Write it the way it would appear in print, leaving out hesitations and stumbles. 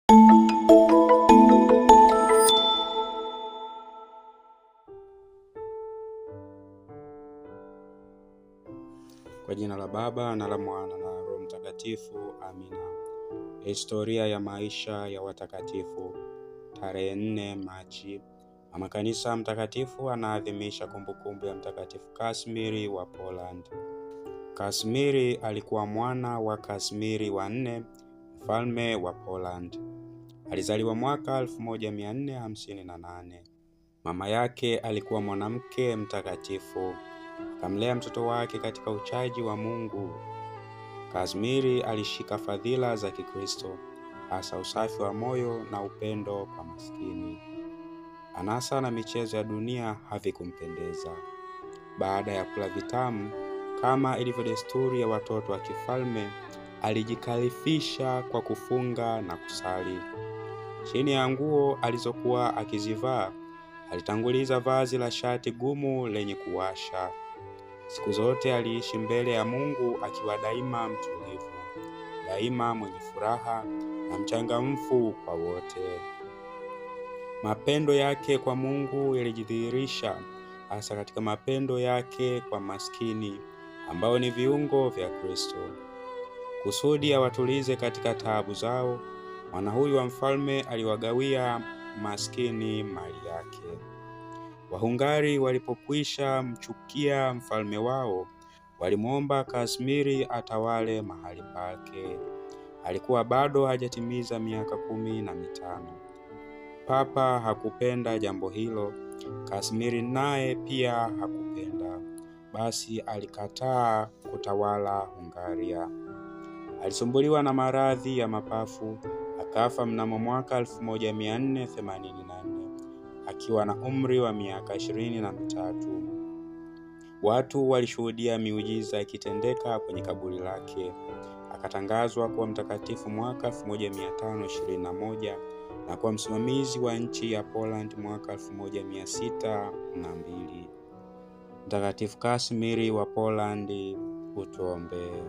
Kwa jina la Baba na la Mwana na Roho Mtakatifu, amina. Historia ya maisha ya watakatifu. Tarehe 4 Machi, Mama Kanisa Mtakatifu anaadhimisha kumbukumbu ya Mtakatifu Kasimiri wa Poland. Kasimiri alikuwa mwana wa Kasimiri wa 4, mfalme wa Poland. Alizaliwa mwaka 1458. Mama yake alikuwa mwanamke mtakatifu. Akamlea mtoto wake katika uchaji wa Mungu. Kasimiri alishika fadhila za Kikristo, hasa usafi wa moyo na upendo kwa maskini. Anasa na michezo ya dunia havikumpendeza. Baada ya kula vitamu, kama ilivyo desturi ya watoto wa kifalme, alijikalifisha kwa kufunga na kusali. Chini ya nguo alizokuwa akizivaa, alitanguliza vazi la shati gumu lenye kuwasha. Siku zote aliishi mbele ya Mungu akiwa daima mtulivu, daima mwenye furaha na mchangamfu kwa wote. Mapendo yake kwa Mungu yalijidhihirisha hasa katika mapendo yake kwa maskini ambao ni viungo vya Kristo. Kusudi awatulize katika taabu zao, mwana huyu wa mfalme aliwagawia maskini mali yake. Wahungari walipokwisha mchukia mfalme wao, walimwomba Kasimiri atawale mahali pake. Alikuwa bado hajatimiza miaka 15. Papa hakupenda jambo hilo. Kasimiri naye pia hakupenda. Basi alikataa kutawala Hungaria. Alisumbuliwa na maradhi ya mapafu, akafa mnamo mwaka 1484 akiwa na umri wa miaka 23. Watu walishuhudia miujiza ikitendeka kwenye kaburi lake. Akatangazwa kuwa mtakatifu mwaka 1521 na kuwa msimamizi wa nchi ya Poland mwaka 1602. Mtakatifu Kasimiri wa Poland, utuombee.